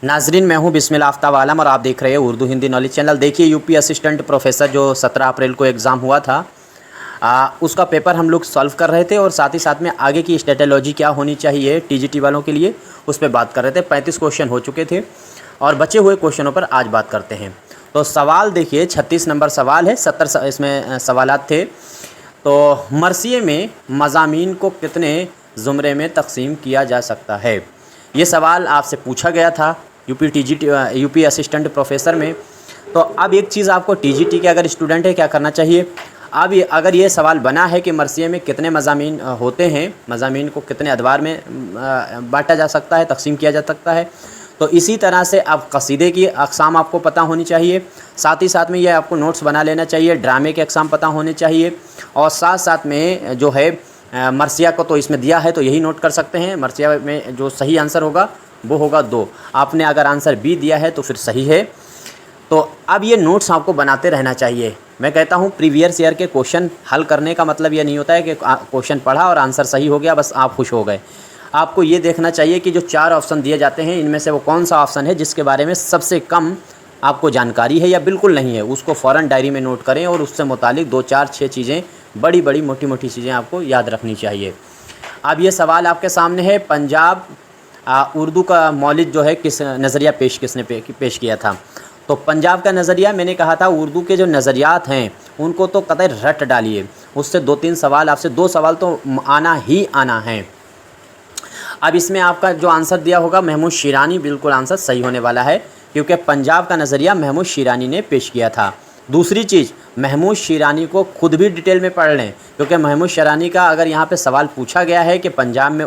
नाजरीन, मैं हूं बिस्मिल आफ्ताब आलम और आप देख रहे हैं उर्दू हिंदी नॉलेज चैनल। देखिए, यूपी असिस्टेंट प्रोफेसर जो 17 अप्रैल को एग्ज़ाम हुआ था, उसका पेपर हम लोग सॉल्व कर रहे थे और साथ ही साथ में आगे की स्ट्रेटेलॉजी क्या होनी चाहिए टीजीटी वालों के लिए, उस पर बात कर रहे थे। 35 क्वेश्चन हो चुके थे और बचे हुए क्वेश्चनों पर आज बात करते हैं। तो सवाल देखिए, 36 नंबर सवाल है, 70 इसमें सवालात थे। तो मरसिए में मज़ामीन को कितने ज़ुमरे में तकसीम किया जा सकता है, ये सवाल आपसे पूछा गया था यूपी असिस्टेंट प्रोफेसर में। तो अब एक चीज़ आपको टीजीटी के अगर स्टूडेंट है क्या करना चाहिए, अब अगर ये सवाल बना है कि मरसिए में कितने मज़ामीन होते हैं, मज़ामीन को कितने अदवार में बांटा जा सकता है, तकसीम किया जा सकता है, तो इसी तरह से अब कसीदे की अक़साम आपको पता होनी चाहिए। साथ ही साथ में ये आपको नोट्स बना लेना चाहिए, ड्रामे के अक़साम पता होने चाहिए। और साथ साथ में जो है मरसिया को तो इसमें दिया है, तो यही नोट कर सकते हैं। मरसिया में जो सही आंसर होगा वो होगा 2। आपने अगर आंसर बी दिया है तो फिर सही है। तो अब ये नोट्स आपको बनाते रहना चाहिए। मैं कहता हूँ प्रीवियस ईयर के क्वेश्चन हल करने का मतलब ये नहीं होता है कि क्वेश्चन पढ़ा और आंसर सही हो गया बस आप खुश हो गए। आपको ये देखना चाहिए कि जो 4 ऑप्शन दिए जाते हैं इनमें से वो कौन सा ऑप्शन है जिसके बारे में सबसे कम आपको जानकारी है या बिल्कुल नहीं है, उसको फ़ौरन डायरी में नोट करें और उससे मुतालिक 2, 4, 6 चीज़ें, बड़ी बड़ी मोटी मोटी चीज़ें आपको याद रखनी चाहिए। अब ये सवाल आपके सामने है, पंजाब उर्दू का मौलिद जो है किस नज़रिया किसने पेश किया था। तो पंजाब का नज़रिया, मैंने कहा था उर्दू के जो नज़रियात हैं उनको तो कतई रट डालिए, उससे 2-3 सवाल आपसे 2 सवाल तो आना ही आना है। अब इसमें आपका जो आंसर दिया होगा महमूद शिरानी, बिल्कुल आंसर सही होने वाला है क्योंकि पंजाब का नज़रिया महमूद शिरानी ने पेश किया था। दूसरी चीज़, महमूद शिरानी को खुद भी डिटेल में पढ़ लें क्योंकि महमूद शिरानी का अगर यहाँ पे सवाल पूछा गया है कि पंजाब में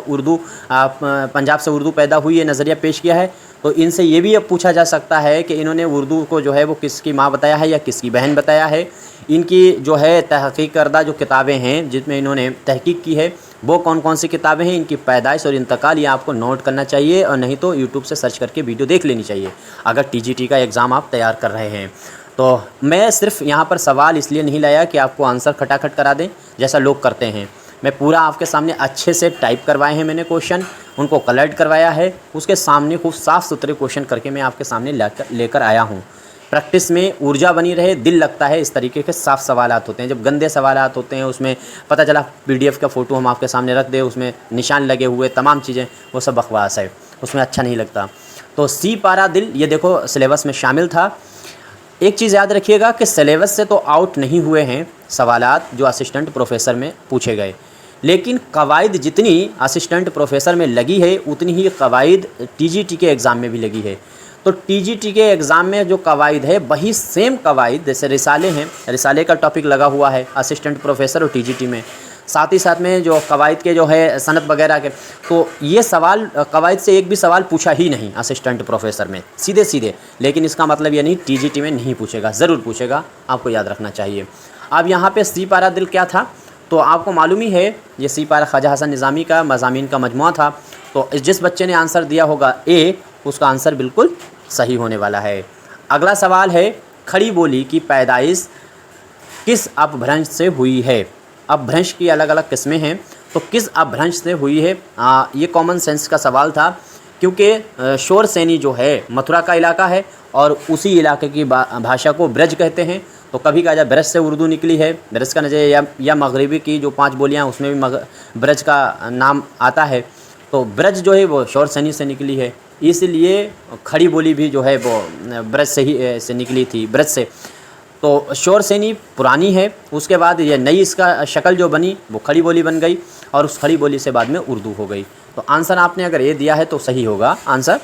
पंजाब से उर्दू पैदा हुई, ये नज़रिया पेश किया है, तो इनसे ये भी अब पूछा जा सकता है कि इन्होंने उर्दू को जो है वो किसकी माँ बताया है या किसकी बहन बताया है। इनकी जो है तहक़ीक़ करदा जो किताबें हैं जिसमें इन्होंने तहक़ीक़ की है वो कौन कौन सी किताबें हैं, इनकी पैदाइश और इंतकाल ये आपको नोट करना चाहिए और नहीं तो यूट्यूब से सर्च करके वीडियो देख लेनी चाहिए अगर टीजीटी का एग्ज़ाम आप तैयार कर रहे हैं। तो मैं सिर्फ यहाँ पर सवाल इसलिए नहीं लाया कि आपको आंसर खटाखट करा दें जैसा लोग करते हैं। मैं पूरा आपके सामने अच्छे से टाइप करवाए हैं, मैंने क्वेश्चन उनको कलर्ट करवाया है, उसके सामने खूब साफ़ सुथरे क्वेश्चन करके मैं आपके सामने लेकर आया हूँ। प्रैक्टिस में ऊर्जा बनी रहे, दिल लगता है, इस तरीके के साफ़ सवालात होते हैं। जब गंदे सवालात होते हैं उसमें पता चला पीडीएफ का फ़ोटो हम आपके सामने रख दें, उसमें निशान लगे हुए तमाम चीज़ें, वो सब बकवास है, उसमें अच्छा नहीं लगता। तो सी पारा दिल ये देखो सिलेबस में शामिल था। एक चीज़ याद रखिएगा कि सिलेबस से तो आउट नहीं हुए हैं सवालात जो असिस्टेंट प्रोफेसर में पूछे गए, लेकिन कवायद जितनी असिस्टेंट प्रोफेसर में लगी है उतनी ही कवायद टीजीटी के एग्ज़ाम में भी लगी है। तो टीजीटी के एग्ज़ाम में जो कवायद है वही सेम कवायद, जैसे रिसाले हैं, रिसाले का टॉपिक लगा हुआ है असिस्टेंट प्रोफेसर और टीजीटी में, साथ ही साथ में जो कवायद के जो है सनद वगैरह के, तो ये सवाल कवायद से एक भी सवाल पूछा ही नहीं असिस्टेंट प्रोफेसर में सीधे सीधे, लेकिन इसका मतलब ये नहीं टीजीटी में नहीं पूछेगा, ज़रूर पूछेगा, आपको याद रखना चाहिए। अब यहाँ पे सी पारा दिल क्या था, तो आपको मालूम ही है ये सी पारा ख्वाजा हसन निज़ामी का मज़ामीन का मजमुआ था। तो जिस बच्चे ने आंसर दिया होगा ए, उसका आंसर बिल्कुल सही होने वाला है। अगला सवाल है, खड़ी बोली की पैदाइश किस अपभ्रंश से हुई है। अपभ्रंश की अलग अलग किस्में हैं, तो किस अपभ्रंश से हुई है, ये कॉमन सेंस का सवाल था क्योंकि शोरसेनी जो है मथुरा का इलाका है और उसी इलाके की भाषा को ब्रज कहते हैं। तो कभी कहा जाए ब्रज से उर्दू निकली है, ब्रज का नज़रिया या मगरबी की जो 5 बोलियाँ उसमें भी ब्रज का नाम आता है। तो ब्रज जो है वो शोरसेनी से निकली है, इसलिए खड़ी बोली भी जो है वो ब्रज से ही से निकली थी, ब्रज से। तो शोरसेनी पुरानी है, उसके बाद ये नई इसका शक्ल जो बनी वो खड़ी बोली बन गई और उस खड़ी बोली से बाद में उर्दू हो गई। तो आंसर आपने अगर ये दिया है तो सही होगा आंसर।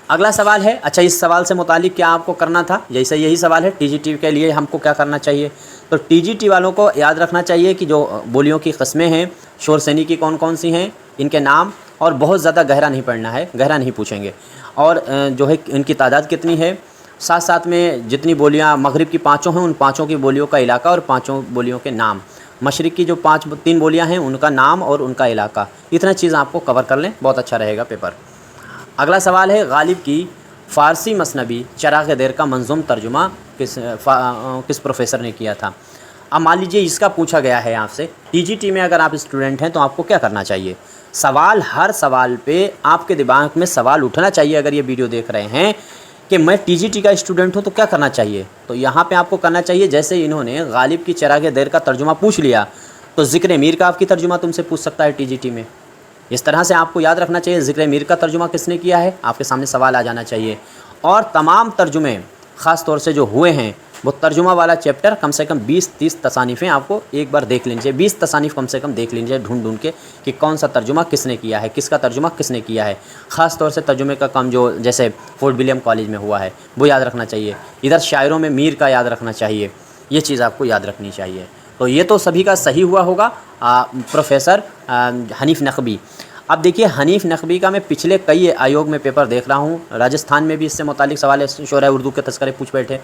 अगला सवाल है, अच्छा इस सवाल से मुतालिक क्या आपको करना था, जैसे यही सवाल है टीजीटी के लिए हमको क्या करना चाहिए। तो टीजीटी वालों को याद रखना चाहिए कि जो बोलियों की किस्में हैं शोरसेनी की कौन कौन सी हैं, इनके नाम, और बहुत ज़्यादा गहरा नहीं पढ़ना है, गहरा नहीं पूछेंगे, और जो है इनकी तादाद कितनी है, साथ साथ में जितनी बोलियाँ मगरिब की 5 हैं उन 5 की बोलियों का इलाका और 5 बोलियों के नाम, मशरिक़ की जो 3 बोलियाँ हैं उनका नाम और उनका इलाका, इतना चीज़ आपको कवर कर लें, बहुत अच्छा रहेगा पेपर। अगला सवाल है, गालिब की फ़ारसी मसनबी चराग़ देर का मंज़ूम तर्जुमा किस प्रोफेसर ने किया था। अब मान लीजिए इसका पूछा गया है आपसे टीजीटी में, अगर आप स्टूडेंट हैं तो आपको क्या करना चाहिए। सवाल, हर सवाल पे आपके दिमाग में सवाल उठना चाहिए अगर ये वीडियो देख रहे हैं कि मैं टीजीटी का स्टूडेंट हूँ तो क्या करना चाहिए। तो यहाँ पे आपको करना चाहिए, जैसे इन्होंने गालिब की चिरागे देर का तर्जुमा पूछ लिया तो ज़िक्र मीर का आपकी तर्जुमा तुमसे पूछ सकता है टीजीटी में। इस तरह से आपको याद रखना चाहिए ज़िक्र मीर का तर्जुमा किसने किया है, आपके सामने सवाल आ जाना चाहिए। और तमाम तर्जुमे ख़ास तौर से जो हुए हैं वो तर्जुमा वाला चैप्टर कम से कम 20-30 तसानीफ़ें आपको एक बार देख लेनी चाहिए। 20 तसानीफ़ कम से कम देख लेनी चाहिए ढूंढ के कि कौन सा तर्जुमा किसने किया है, किसका तर्जुमा किसने किया है। ख़ास तौर से तर्जुमे का काम जो जैसे फोर्ट विलियम कॉलेज में हुआ है वो याद रखना चाहिए। इधर शायरों में मीर का याद रखना चाहिए, ये चीज़ आपको याद रखनी चाहिए। तो ये तो सभी का सही हुआ होगा। प्रोफेसर हनीफ़ नकवी, अब देखिए हनीफ़ नकवी का मैं पिछले कई आयोग में पेपर देख रहा हूँ, राजस्थान में भी इससे मुतालिक सवाल शोरा उर्दू के तस्करे पूछ बैठे,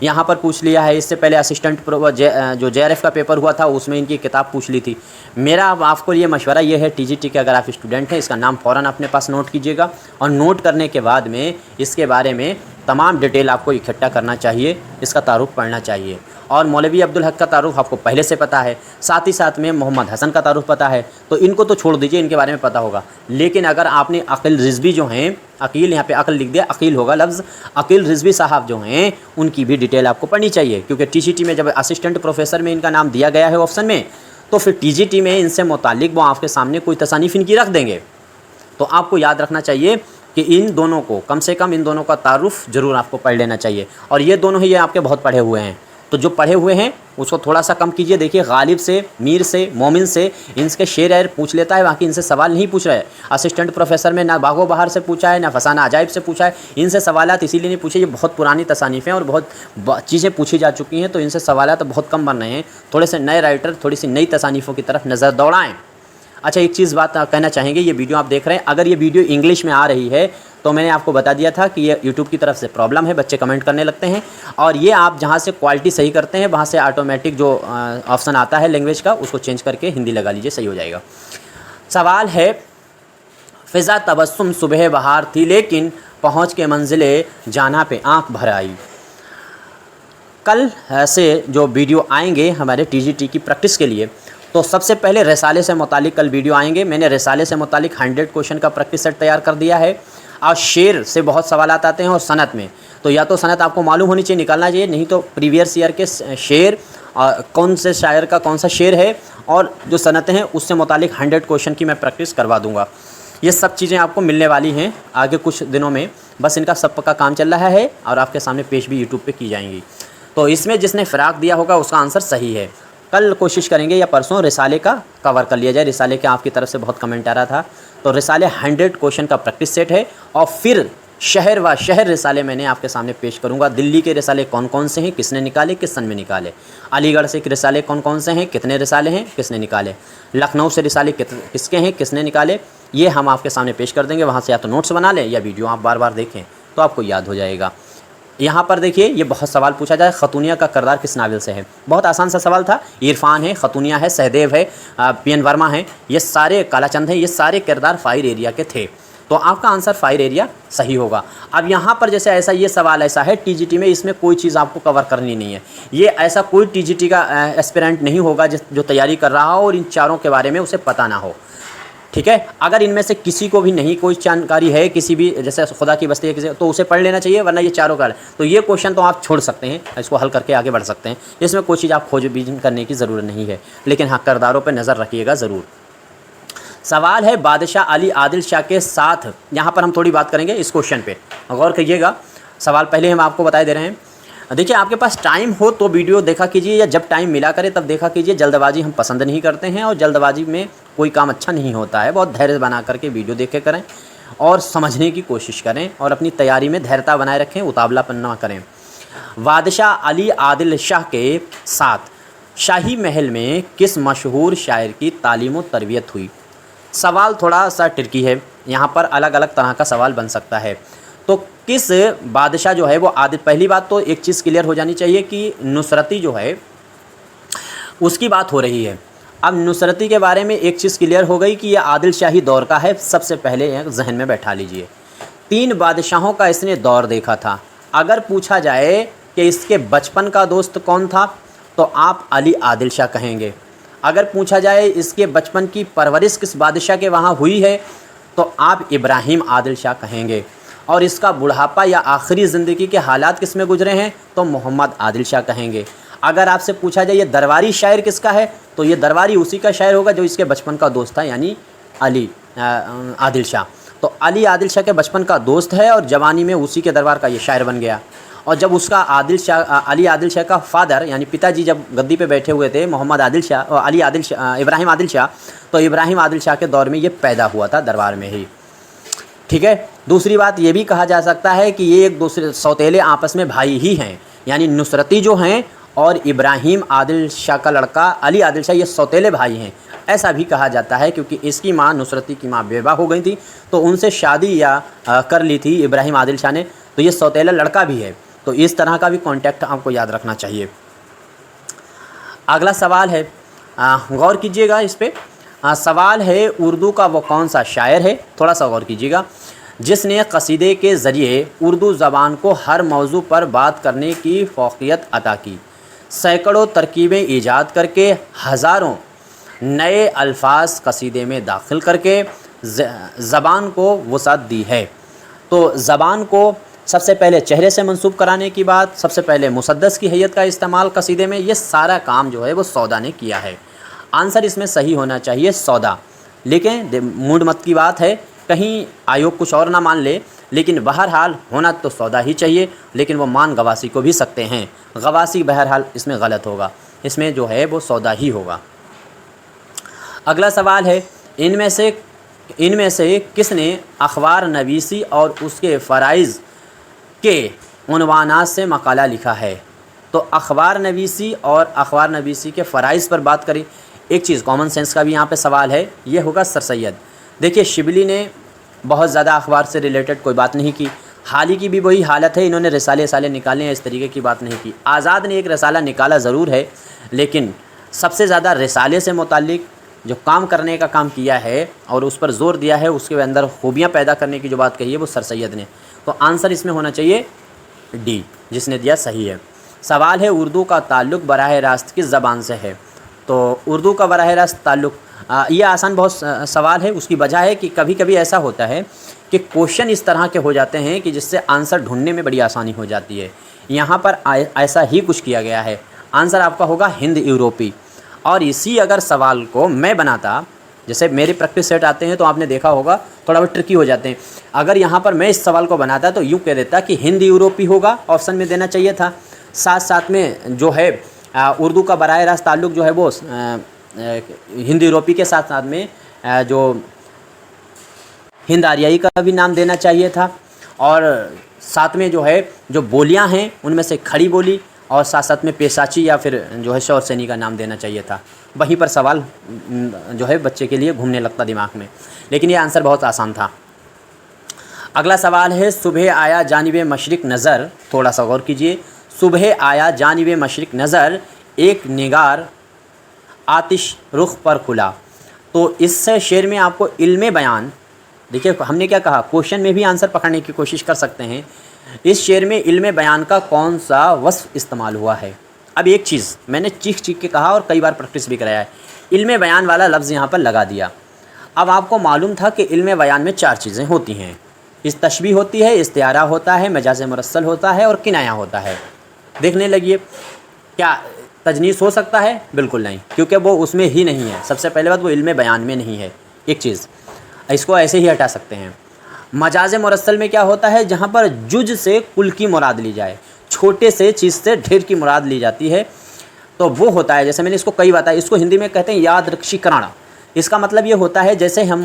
यहाँ पर पूछ लिया है। इससे पहले असिस्टेंट जो JRF का पेपर हुआ था उसमें इनकी किताब पूछ ली थी। मेरा आपको ये मशवरा ये है, टीजीटी के अगर आप स्टूडेंट हैं इसका नाम फ़ौरन अपने पास नोट कीजिएगा और नोट करने के बाद में इसके बारे में तमाम डिटेल आपको इकट्ठा करना चाहिए, इसका तारुफ पढ़ना चाहिए। और मौलवी अब्दुल हक का तारुफ आपको पहले से पता है, साथ ही साथ में मोहम्मद हसन का तारुफ पता है, तो इनको तो छोड़ दीजिए, इनके बारे में पता होगा। लेकिन अगर आपने अकील रिजवी जो हैं, अकील यहाँ पे अकल लिख दिया, अकील होगा लफ्ज़, अकील रिजवी साहब जो हैं उनकी भी डिटेल आपको पढ़नी चाहिए। क्योंकि टीजीटी में जब असिस्टेंट प्रोफेसर में इनका नाम दिया गया है ऑप्शन में, तो फिर टीजीटी में इनसे मुतालिक वो आपके सामने कोई तसानीफ़ इनकी रख देंगे। तो आपको याद रखना चाहिए कि इन दोनों को कम से कम इन दोनों का तारुफ ज़रूर आपको पढ़ लेना चाहिए। और ये दोनों ही ये आपके बहुत पढ़े हुए हैं, तो जो पढ़े हुए हैं उसको थोड़ा सा कम कीजिए। देखिए गालिब से, मीर से, मोमिन से इनके शेर एर पूछ लेता है, बाकी इनसे सवाल नहीं पूछ रहा है। असिस्टेंट प्रोफेसर में ना बागो बहार से पूछा है, ना फसाना अजाइब से पूछा है, इनसे सवालात इसीलिए नहीं पूछे, ये बहुत पुरानी तसानीफ़ें और बहुत चीज़ें पूछी जा चुकी हैं, तो इनसे सवालात बहुत कम बन रहे हैं। थोड़े से नए राइटर थोड़ी सी नई तसानीफ़ों की तरफ नज़र दौड़ाएँ। अच्छा, एक चीज़ बात कहना चाहेंगे, ये वीडियो आप देख रहे हैं, अगर ये वीडियो इंग्लिश में आ रही है तो मैंने आपको बता दिया था कि ये यूट्यूब की तरफ से प्रॉब्लम है, बच्चे कमेंट करने लगते हैं। और ये आप जहाँ से क्वालिटी सही करते हैं वहाँ से ऑटोमेटिक जो ऑप्शन आता है लैंग्वेज का उसको चेंज करके हिंदी लगा लीजिए, सही हो जाएगा। सवाल है, फ़िज़ा तबस्सुम सुबह बहार थी लेकिन पहुँच के मंजिले जाना पे आँख भर आई। कल से जो वीडियो आएंगे हमारे टीजीटी की प्रैक्टिस के लिए, तो सबसे पहले रिसाले से मुतालिक कल वीडियो आएंगे। मैंने रिसाले से मुतालिक 100 क्वेश्चन का प्रैक्टिस सेट तैयार कर दिया है। और शेर से बहुत सवालात आते हैं और सनत में, तो या तो सनत आपको मालूम होनी चाहिए, निकालना चाहिए, नहीं तो प्रीवियस ईयर के शेर कौन से शायर का कौन सा शेर है और जो सनतें हैं उससे मुतालिक 100 क्वेश्चन की मैं प्रैक्टिस करवा दूँगा। ये सब चीज़ें आपको मिलने वाली हैं आगे कुछ दिनों में, बस इनका सब का काम चल रहा है और आपके सामने पेश भी यूट्यूब पर की जाएंगी। तो इसमें जिसने फ़िराक दिया होगा उसका आंसर सही है। कल कोशिश करेंगे या परसों रिसाले का कवर कर लिया जाए। रिसाले के आपकी तरफ से बहुत कमेंट आ रहा था, तो रिसाले 100 क्वेश्चन का प्रैक्टिस सेट है। और फिर शहर व शहर रिसाले मैंने आपके सामने पेश करूंगा। दिल्ली के रिसाले कौन कौन से हैं, किसने निकाले, किस सन में निकाले। अलीगढ़ से रिसाले कौन कौन से हैं, कितने रिसाले हैं, किसने निकाले। लखनऊ से रिसाले किसके हैं, किसने निकाले, ये हम आपके सामने पेश कर देंगे। वहाँ से या तो नोट्स बना लें या वीडियो आप बार बार देखें तो आपको याद हो जाएगा। यहाँ पर देखिए, ये बहुत सवाल पूछा जाए, खतूनिया का किरदार किस नावल से है। बहुत आसान सा सवाल था। इरफान है, खतूनिया है, सहदेव है, PN वर्मा है, ये सारे, कालाचंद है, ये सारे किरदार फायर एरिया के थे, तो आपका आंसर फायर एरिया सही होगा। अब यहाँ पर जैसे ऐसा ये सवाल ऐसा है टीजीटी में, इसमें कोई चीज़ आपको कवर करनी नहीं है। ये ऐसा कोई टीजीटी का एस्पिरेंट नहीं होगा जो तैयारी कर रहा हो और इन चारों के बारे में उसे पता ना हो, ठीक है। अगर इनमें से किसी को भी नहीं कोई जानकारी है, किसी भी जैसे खुदा की बस्ती है किसी, तो उसे पढ़ लेना चाहिए, वरना ये चारों का, तो ये क्वेश्चन तो आप छोड़ सकते हैं, इसको हल करके आगे बढ़ सकते हैं। इसमें कोई चीज़ आप खोजबीन करने की ज़रूरत नहीं है, लेकिन हाँ किरदारों पर नज़र रखिएगा ज़रूर। सवाल है, बादशाह अली आदिल शाह के साथ, यहाँ पर हम थोड़ी बात करेंगे इस क्वेश्चन पे, गौर करिएगा। सवाल पहले हम आपको बताए दे रहे हैं। देखिए, आपके पास टाइम हो तो वीडियो देखा कीजिए, या जब टाइम मिला करे तब देखा कीजिए। जल्दबाजी हम पसंद नहीं करते हैं और जल्दबाजी में कोई काम अच्छा नहीं होता है। बहुत धैर्य बना करके वीडियो देखे करें और समझने की कोशिश करें और अपनी तैयारी में धैर्यता बनाए रखें, उतावलापन ना करें। बादशाह अली आदिल शाह के साथ शाही महल में किस मशहूर शायर की तालीम व तरबियत हुई। सवाल थोड़ा सा ट्रिकी है, यहाँ पर अलग अलग तरह का सवाल बन सकता है। तो किस बादशाह जो है वो आदिल, पहली बात तो एक चीज़ क्लियर हो जानी चाहिए कि नुसरती जो है उसकी बात हो रही है। अब नुसरती के बारे में एक चीज़ क्लियर हो गई कि ये आदिल शाही दौर का है, सबसे पहले जहन में बैठा लीजिए। 3 बादशाहों का इसने दौर देखा था। अगर पूछा जाए कि इसके बचपन का दोस्त कौन था तो आप अली आदिल शाह कहेंगे। अगर पूछा जाए इसके बचपन की परवरिश किस बादशाह के वहाँ हुई है तो आप इब्राहिम आदिल शाह कहेंगे, और इसका बुढ़ापा या आखिरी ज़िंदगी के हालात किस में गुजरे हैं तो मोहम्मद आदिल शाह कहेंगे। अगर आपसे पूछा जाए ये दरबारी शायर किसका है तो ये दरबारी उसी का शायर होगा जो इसके बचपन का दोस्त था, यानी अली आदिल शाह। तो अली आदिल शाह के बचपन का दोस्त है और जवानी में उसी के दरबार का ये शायर बन गया। और जब उसका अली आदिल शाह का फादर यानी पिताजी जब गद्दी पे बैठे हुए थे मोहम्मद आदिल शाह और इब्राहिम आदिल शाह, तो इब्राहिम आदिल शाह के दौर में ये पैदा हुआ था दरबार में ही। ठीक है। दूसरी बात ये भी कहा जा सकता है कि ये एक दूसरे सौतेले आपस में भाई ही हैं, यानी नुसरती जो हैं और इब्राहिम आदिल शाह का लड़का अली आदिल शाह ये सौतेले भाई हैं, ऐसा भी कहा जाता है। क्योंकि इसकी माँ नुसरती की माँ बेवा हो गई थी तो उनसे शादी कर ली थी इब्राहिम आदिल शाह ने, तो ये सौतेला लड़का भी है। तो इस तरह का भी कॉन्टेक्ट आपको याद रखना चाहिए। अगला सवाल है, गौर कीजिएगा इस पे। सवाल है उर्दू का वो कौन सा शायर है, थोड़ा सा गौर कीजिएगा, जिसने कसीदे के ज़रिए उर्दू ज़बान को हर मौजू पर बात करने की फ़ौक़ियत अता की, सैकड़ों तरकीबें ईजाद करके हज़ारों नए अल्फाज कसीदे में दाखिल करके ज़बान को वुसअत दी है। तो ज़बान को सबसे पहले चेहरे से मंसूब कराने की बात, सबसे पहले मुसद्दस की हैयत का इस्तेमाल कसीदे में, ये सारा काम जो है वो सौदा ने किया है। आंसर इसमें सही होना चाहिए सौदा। लेकिन मूड मत की बात है, कहीं आयोग कुछ और ना मान ले, लेकिन बहरहाल होना तो सौदा ही चाहिए। लेकिन वो मान गवासी को भी सकते हैं, गवासी बहरहाल इसमें गलत होगा, इसमें जो है वो सौदा ही होगा। अगला सवाल है, इनमें से किसने अखबार नवीसी और उसके फ़राइज़ के उन्वानात से मकाला लिखा है। तो अखबार नवीसी और अखबार नवीसी के फ़राइज़ पर बात करें। एक चीज़ कॉमन सेंस का भी यहाँ पे सवाल है, ये होगा सर सैयद। देखिए शिबली ने बहुत ज़्यादा अखबार से रिलेटेड कोई बात नहीं की, हाल ही की भी वही हालत है, इन्होंने रिसाले निकाले हैं, इस तरीके की बात नहीं की। आज़ाद ने एक रिसाला निकाला ज़रूर है, लेकिन सबसे ज़्यादा रिसाले से मुताल्लिक़ जो काम करने का काम किया है और उस पर ज़ोर दिया है, उसके अंदर खूबियाँ पैदा करने की जो बात कही है वो सर सैयद ने। तो आंसर इसमें होना चाहिए डी, जिसने दिया सही है। सवाल है उर्दू का ताल्लुक़ बराह रास्त किस ज़बान से है। तो उर्दू का बराह रास्त ताल्लुक़, ये आसान बहुत सवाल है। उसकी वजह है कि कभी कभी ऐसा होता है कि क्वेश्चन इस तरह के हो जाते हैं कि जिससे आंसर ढूंढने में बड़ी आसानी हो जाती है। यहाँ पर ऐसा ही कुछ किया गया है। आंसर आपका होगा हिंद यूरोपी। और इसी अगर सवाल को मैं बनाता, जैसे मेरे प्रैक्टिस सेट आते हैं तो आपने देखा होगा थोड़ा बहुत ट्रिकी हो जाते हैं। अगर यहाँ पर मैं इस सवाल को बनाता तो यूँ कह देता कि हिंद यूरोपी होगा, ऑप्शन में देना चाहिए था। साथ साथ में जो है उर्दू का बराह रास्त ताल्लुक़ जो है वो हिंद यूरोपी के साथ साथ में जो हिंद आर्याई का भी नाम देना चाहिए था। और साथ में जो है जो बोलियाँ हैं उनमें से खड़ी बोली और साथ साथ में पेशाची या फिर जो है शौर सैनी का नाम देना चाहिए था। वहीं पर सवाल जो है बच्चे के लिए घूमने लगता दिमाग में, लेकिन ये आंसर बहुत आसान था। अगला सवाल है, सुबह आया जानिबे मशरिक़ नज़र, थोड़ा सा गौर कीजिए। सुबह आया जानिबे मशरिक़ नज़र, एक निगार आतिश रुख पर खुला। तो इस शेर में आपको इल्मे बयान, देखिए हमने क्या कहा, क्वेश्चन में भी आंसर पकड़ने की कोशिश कर सकते हैं। इस शेर में इल्मे बयान का कौन सा वस्फ़ इस्तेमाल हुआ है। अब एक चीज़ मैंने चीख के कहा और कई बार प्रैक्टिस भी कराया है, इल्मे बयान वाला लफ्ज़ यहाँ पर लगा दिया। अब आपको मालूम था कि इल्मे बयान में 4 चीज़ें होती हैं, इस तशबीह होती है, इस्तिआरा होता है, मजाज़ मुरस्सल होता है और किनाया होता है। देखने लगिए, क्या तजनीस हो सकता है? बिल्कुल नहीं, क्योंकि वो उसमें ही नहीं है। सबसे पहले बात वो इल्मे बयान में नहीं है। एक चीज़ इसको ऐसे ही हटा सकते हैं। मजाज़ मुरस्सल में क्या होता है, जहाँ पर जुज से कुल की मुराद ली जाए, छोटे से चीज़ से ढेर की मुराद ली जाती है, तो वो होता है। जैसे मैंने इसको कई बताया, इसको हिंदी में कहते हैं यादृच्छिकरण। इसका मतलब ये होता है जैसे हम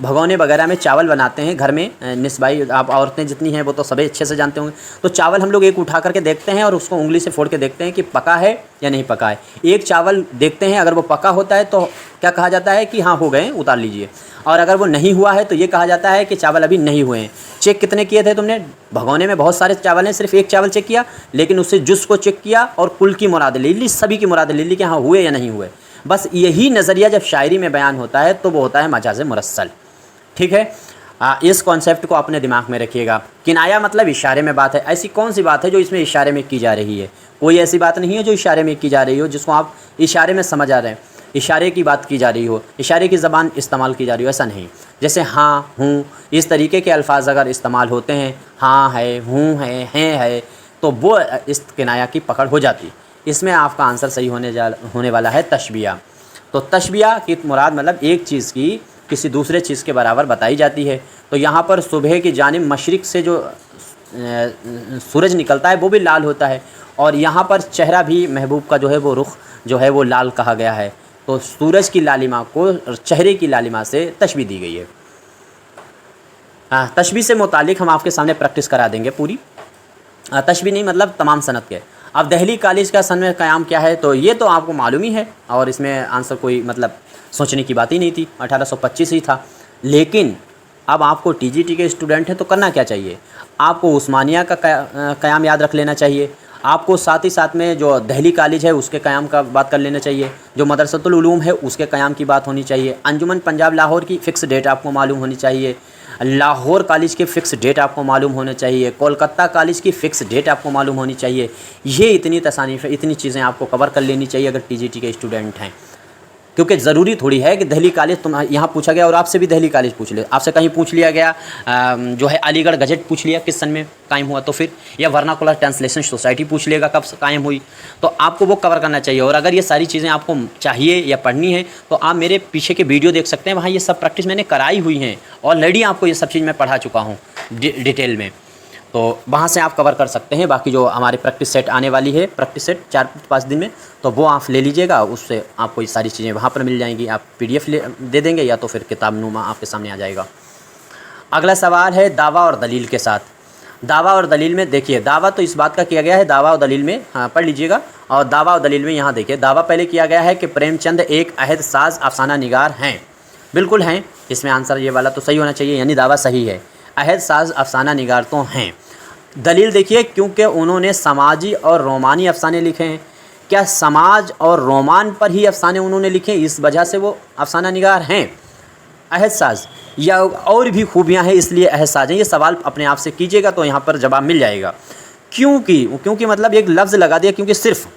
भगोने वगैरह में चावल बनाते हैं घर में, निस्बाई आप औरतें जितनी हैं वो तो सभी अच्छे से जानते होंगे। तो चावल हम लोग एक उठा करके देखते हैं और उसको उंगली से फोड़ के देखते हैं कि पका है या नहीं पका है। एक चावल देखते हैं, अगर वो पका होता है तो क्या कहा जाता है कि हाँ हो गए, उतार लीजिए। और अगर वो नहीं हुआ है तो ये कहा जाता है कि चावल अभी नहीं हुए हैं। चेक कितने किए थे तुमने? भगोने में बहुत सारे चावल हैं, सिर्फ एक चावल चेक किया, लेकिन उससे जुज़ को चेक किया और कुल की मुराद ले ली, सभी की मुराद ले ली कि हाँ हुए या नहीं हुए। बस यही नज़रिया जब शायरी में बयान होता है तो वो होता है मजाज़ मुरस्सल। ठीक है, इस कॉन्सेप्ट को अपने दिमाग में रखिएगा। किनाया मतलब इशारे में बात है। ऐसी कौन सी बात है जो इसमें इशारे में की जा रही है? कोई ऐसी बात नहीं है जो इशारे में की जा रही हो जिसको आप इशारे में समझ आ रहे हैं। इशारे की बात की जा रही हो, इशारे की ज़बान इस्तेमाल की जा रही हो, ऐसा नहीं। जैसे हाँ, हूँ, इस तरीके के अल्फाज अगर इस्तेमाल होते हैं, हाँ है, हूँ है, तो वो इस किनाया की पकड़ हो जाती। इसमें आपका आंसर सही होने वाला है तशबिया। तो तशबिया की मुराद मतलब एक चीज़ की किसी दूसरे चीज़ के बराबर बताई जाती है। तो यहाँ पर सुबह की जानिब मशरिक़ से जो सूरज निकलता है वो भी लाल होता है, और यहाँ पर चेहरा भी महबूब का जो है वो रुख जो है वो लाल कहा गया है। तो सूरज की लालिमा को चेहरे की लालिमा से तशबीह दी गई है। तशबीह से मुतालिक हम आपके सामने प्रैक्टिस करा देंगे पूरी। तशबीह नहीं मतलब तमाम सनत के। अब दिल्ली कॉलेज का सन में क़याम क्या है, तो ये तो आपको मालूम ही है, और इसमें आंसर कोई मतलब सोचने की बात ही नहीं थी, 1825 ही था। लेकिन अब आपको टीजीटी के स्टूडेंट हैं तो करना क्या चाहिए, आपको उस्मानिया का क़याम याद रख लेना चाहिए। आपको साथ ही साथ में जो दिल्ली कॉलेज है उसके क़याम का बात कर लेना चाहिए, जो मदरसतुल उलूम है उसके क़याम की बात होनी चाहिए, अंजुमन पंजाब लाहौर की फ़िक्स डेट आपको मालूम होनी चाहिए, लाहौर कॉलेज के फ़िक्स डेट आपको मालूम होने चाहिए, कोलकाता कॉलेज की फ़िक्स डेट आपको मालूम होनी चाहिए। ये इतनी तसानीफ़, इतनी चीज़ें आपको कवर कर लेनी चाहिए अगर टीजीटी के स्टूडेंट हैं। क्योंकि ज़रूरी थोड़ी है कि दिल्ली कॉलेज तुम यहाँ पूछा गया और आपसे भी दिल्ली कॉलेज पूछ ले, आपसे कहीं पूछ लिया गया जो है अलीगढ़ गजट पूछ लिया किस सन में कायम हुआ, तो फिर या वर्नाकुलर ट्रांसलेशन सोसाइटी पूछ लेगा कब कायम हुई, तो आपको वो कवर करना चाहिए। और अगर ये सारी चीज़ें आपको चाहिए या पढ़नी है तो आप मेरे पीछे के वीडियो देख सकते हैं, वहाँ ये सब प्रैक्टिस मैंने कराई हुई हैं, ऑलरेडी आपको ये सब चीज़ मैं पढ़ा चुका हूँ डिटेल में, तो वहाँ से आप कवर कर सकते हैं। बाकी जो हमारे प्रैक्टिस सेट आने वाली है, प्रैक्टिस सेट 4-5 दिन में, तो वो आप ले लीजिएगा, उससे आपको ये सारी चीज़ें वहाँ पर मिल जाएंगी। आप PDF दे देंगे या तो फिर किताब नुमा आपके सामने आ जाएगा। अगला सवाल है दावा और दलील के साथ। दावा और दलील में देखिए, दावा तो इस बात का किया गया है, दावा और दलील में पढ़ लीजिएगा। और दावा और दलील में यहाँ देखिए, दावा पहले किया गया है कि प्रेमचंद एक अहद साज अफसाना निगार हैं। बिल्कुल हैं, इसमें आंसर ये वाला तो सही होना चाहिए, यानी दावा सही है, अहद साज अफसाना निगार तो हैं। दलील देखिए, क्योंकि उन्होंने समाजी और रोमानी अफसाने लिखे हैं। क्या समाज और रोमान पर ही अफसाने उन्होंने लिखे, इस वजह से वो अफसाना निगार हैं? अहद साज या और भी खूबियां हैं इसलिए अहद साज हैं? ये सवाल अपने आप से कीजिएगा तो यहाँ पर जवाब मिल जाएगा। क्योंकि मतलब एक लफ्ज़ लगा दिया, क्योंकि सिर्फ,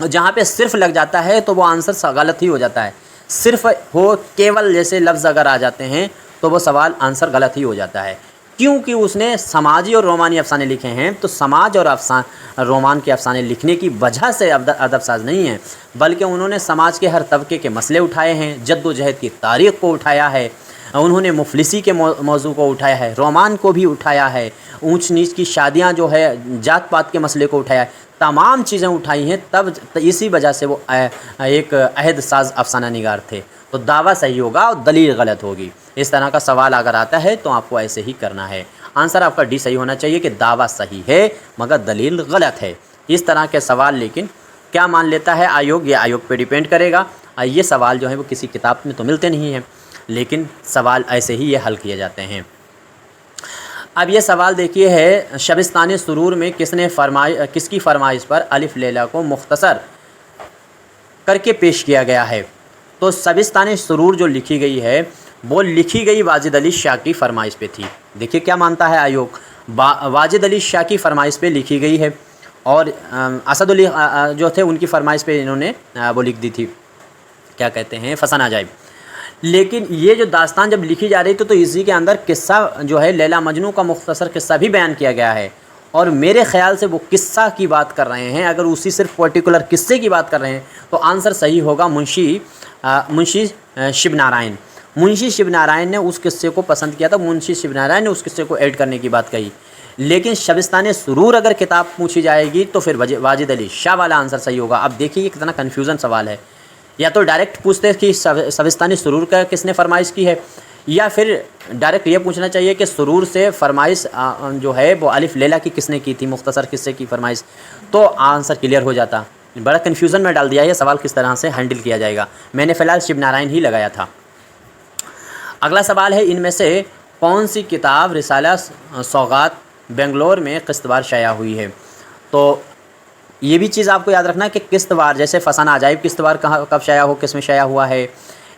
जहाँ पे सिर्फ लग जाता है तो वो आंसर गलत ही हो जाता है। सिर्फ हो, केवल जैसे लफ्ज़ अगर आ जाते हैं तो वो सवाल आंसर गलत ही हो जाता है। क्योंकि उसने समाजी और रोमानी अफसाने लिखे हैं, तो समाज और रोमान के अफसाने लिखने की वजह से अदब साज नहीं है, बल्कि उन्होंने समाज के हर तबके के मसले उठाए हैं, जद्दोजहद की तारीख़ को उठाया है, उन्होंने मुफलिसी के मौजू को उठाया है, रोमान को भी उठाया है, ऊंच नीच की शादियां जो है, जात पात के मसले को उठाया है, तमाम चीज़ें उठाई हैं। तब इसी वजह से वो एक अहद साज अफसाना निगार थे। तो दावा सही होगा और दलील गलत होगी। इस तरह का सवाल अगर आता है तो आपको ऐसे ही करना है। आंसर आपका डी सही होना चाहिए कि दावा सही है मगर दलील गलत है। इस तरह के सवाल लेकिन क्या मान लेता है आयोग, ये आयोग पे डिपेंड करेगा। ये सवाल जो है वो किसी किताब में तो मिलते नहीं हैं, लेकिन सवाल ऐसे ही ये हल किए जाते हैं। अब ये सवाल देखिए है, शबिस्तान सुरूर में किसकी फरमाइश पर अलिफ लैला को मुख्तसर करके पेश किया गया है? तो शबिस्तान सुरूर जो लिखी गई है वो लिखी गई वाजिद अली शाह की फरमाइश पे थी। देखिए क्या मानता है आयोग, वाजिद अली शाह की फरमाइश पे लिखी गई है, और असद अली जो थे उनकी फरमाइश पे इन्होंने वो लिख दी थी, क्या कहते हैं, फसान अजाइब। लेकिन ये जो दास्तान जब लिखी जा रही थी तो इसी के अंदर किस्सा जो है लैला मजनू का मुख्तसर किस्सा भी बयान किया गया है, और मेरे ख्याल से वो किस्सा की बात कर रहे हैं। अगर उसी सिर्फ पर्टिकुलर किस्से की बात कर रहे हैं तो आंसर सही होगा मुंशी शिव नारायण। मुंशी शिव नारायण ने उस किस्से को पसंद किया था, मुंशी शिव नारायण ने उस किस्से को ऐड करने की बात कही। लेकिन शबिस्तान सुरूर अगर किताब पूछी जाएगी तो फिर वाजिद अली शाह वाला आंसर सही होगा। अब देखिए कितना कन्फ्यूज़न सवाल है, या तो डायरेक्ट पूछते कि शबिस्तान सुरूर का किसने फरमाइश की है, या फिर डायरेक्ट ये पूछना चाहिए कि सुरूर से फरमाइश जो है वो अलिफ लैला की किसने की थी, मुख्तसर किस्से की फरमाइश, तो आंसर क्लियर हो जाता। बड़ा कन्फ्यूज़न में डाल दिया है सवाल किस तरह से हैंडल किया जाएगा। मैंने फ़िलहाल शिव नारायण ही लगाया था। अगला सवाल है, इनमें से कौन सी किताब रिसाला सौगात बेंगलोर में किस्तवार शाया हुई है? तो ये भी चीज़ आपको याद रखना है कि किस्तवार, जैसे फसाना अजाइब किस्तवार कहाँ कब शाया हो, किस में शाया हुआ है,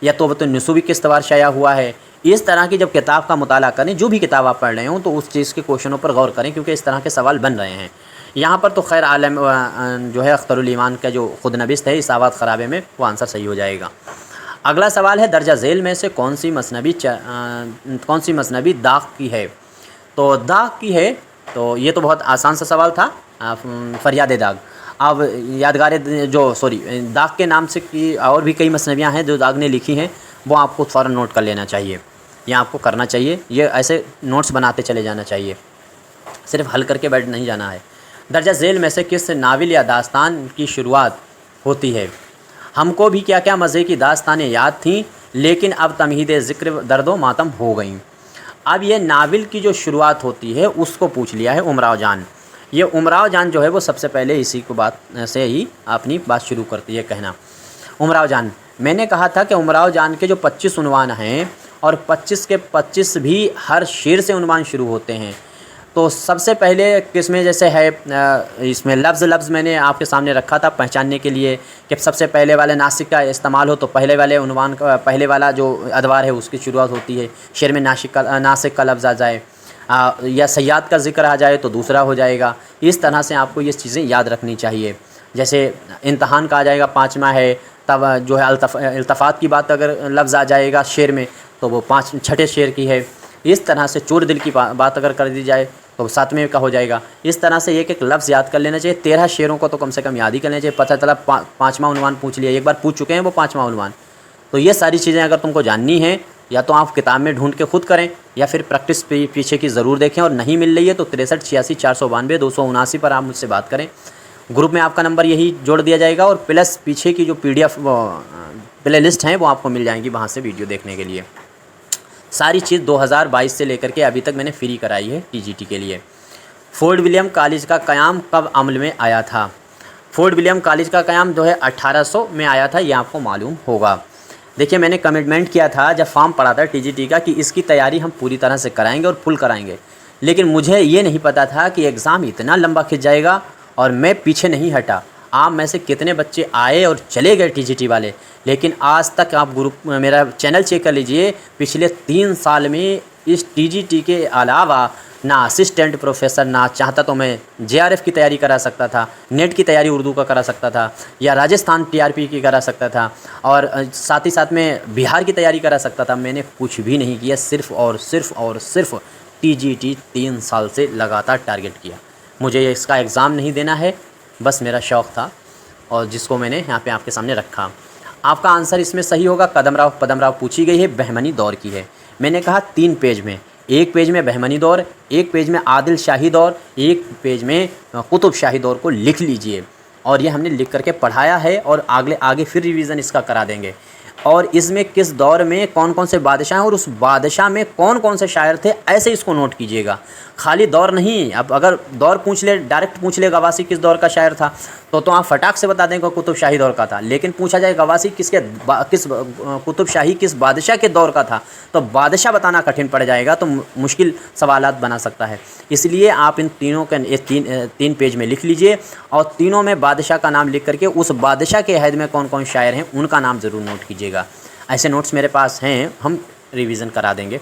या तो नसूबी किस्तवार शाया हुआ है। इस तरह की जब किताब का मुताला करें, जो भी किताब आप पढ़ रहे हो, तो उस चीज़ के क्वेश्चनों पर गौर करें, क्योंकि इस तरह के सवाल बन रहे हैं। यहाँ पर तो खैर आलम जो है अख्तरुल ईमान का जो खुद नबिस्त है इसाबात ख़राबे में, वो आंसर सही हो जाएगा। अगला सवाल है दर्जा झेल में से कौन सी मसनबी दाग की है। तो दाग की है, तो ये तो बहुत आसान सा सवाल था, फरियाद दाग। अब यादगार दाग के नाम से की और भी कई मसनवियाँ हैं जो दाग ने लिखी हैं, वो आपको फ़ौरन नोट कर लेना चाहिए, या आपको करना चाहिए। ये ऐसे नोट्स बनाते चले जाना चाहिए, सिर्फ हल करके बैठ नहीं जाना है। दर्जा झेल में से किस नावल या दास्तान की शुरुआत होती है। हमको भी क्या क्या मज़े की दास्तानें याद थीं, लेकिन अब तमहीद ज़िक्र दर्दो मातम हो गईं। अब ये नावल की जो शुरुआत होती है उसको पूछ लिया है उमराव जान। ये उमराव जान जो है वो सबसे पहले इसी को बात से ही अपनी बात शुरू करती है कहना। उमराव जान, मैंने कहा था कि उमराव जान के जो 25 उन्वान हैं और 25 के 25 भी हर शेर से उन्वान शुरू होते हैं। तो सबसे पहले किसमें जैसे है इसमें लफ्ज़ मैंने आपके सामने रखा था पहचानने के लिए कि सबसे पहले वाले नासिक का इस्तेमाल हो तो पहले वाले उन्वान का, पहले वाला जो अदवार है उसकी शुरुआत होती है। शेर में नासिक का लफ्ज़ आ जाए या सयाद का ज़िक्र आ जाए तो दूसरा हो जाएगा। इस तरह से आपको ये चीज़ें याद रखनी चाहिए। जैसे इम्तहान का आ जाएगा 5वां है, तब जो है अल्तफ़ात की बात अगर लफ्ज़ आ जाएगा शेर में तो वो 6ठे शेर की है। इस तरह से चोर दिल की बात अगर कर दी जाए तो 7वें का हो जाएगा। इस तरह से एक एक लफ्ज़ याद कर लेना चाहिए। 13 शेरों को तो कम से कम याद ही कर लेना चाहिए। पता चला 5वां उन्वान पूछ लिया, एक बार पूछ चुके हैं वो 5वां उन्वान। तो ये सारी चीज़ें अगर तुमको जाननी है या तो आप किताब में ढूंढ के खुद करें या फिर प्रैक्टिस पीछे की ज़रूर देखें, और नहीं मिल रही है तो 63 86 492 279 पर आप मुझसे बात करें। ग्रुप में आपका नंबर यही जोड़ दिया जाएगा और प्लस पीछे की जो PDF प्ले लिस्ट हैं वो आपको मिल जाएंगी वहाँ से वीडियो देखने के लिए। सारी चीज़ 2022 से लेकर के अभी तक मैंने फ्री कराई है TGT के लिए। फोर्ट विलियम कॉलेज का क़याम कब अमल में आया था। फोर्ट विलियम कॉलेज का क़याम जो है 1800 में आया था, ये आपको मालूम होगा। देखिए मैंने कमिटमेंट किया था जब फॉर्म पड़ा था TGT का कि इसकी तैयारी हम पूरी तरह से कराएंगे और फुल कराएंगे, लेकिन मुझे ये नहीं पता था कि एग्ज़ाम इतना लंबा खिंच जाएगा और मैं पीछे नहीं हटा। आप में से कितने बच्चे आए और चले गए TGT वाले, लेकिन आज तक आप ग्रुप मेरा चैनल चेक कर लीजिए, पिछले 3 साल में इस TGT के अलावा ना असिस्टेंट प्रोफेसर, ना चाहता तो मैं JRF की तैयारी करा सकता था, नेट की तैयारी उर्दू का करा सकता था, या राजस्थान TRP की करा सकता था, और साथ ही साथ में बिहार की तैयारी करा सकता था। मैंने कुछ भी नहीं किया, सिर्फ़ और सिर्फ TGT 3 साल से लगातार टारगेट किया। मुझे इसका एग्ज़ाम नहीं देना है, बस मेरा शौक़ था और जिसको मैंने यहाँ पे आपके सामने रखा। आपका आंसर इसमें सही होगा। पदम राव पूछी गई है, बहमनी दौर की है। मैंने कहा 3 पेज में, एक पेज में बहमनी दौर, एक पेज में आदिल शाही दौर, एक पेज में कुतुब शाही दौर को लिख लीजिए। और ये हमने लिख करके पढ़ाया है और आगे फिर रिवीज़न इसका करा देंगे। और इसमें किस दौर में कौन कौन से बादशाह हैं और उस बादशाह में कौन कौन से शायर थे, ऐसे इसको नोट कीजिएगा। खाली दौर नहीं, अब अगर दौर पूछ ले, डायरेक्ट पूछ ले गवासी किस दौर का शायर था तो आप फटाक से बता देंगे कुतुब शाही दौर का था। लेकिन पूछा जाए गवासी कुतुब शाही किस बादशाह के दौर का था तो बादशाह बताना कठिन पड़ जाएगा, तो मुश्किल सवालात बना सकता है। इसलिए आप इन तीनों के तीन पेज में लिख लीजिए और तीनों में बादशाह का नाम लिख करके उस बादशाह के अहद में कौन कौन शायर हैं उनका नाम ज़रूर नोट कीजिएगा। ऐसे नोट्स मेरे पास हैं, हम रिवीजन करा देंगे।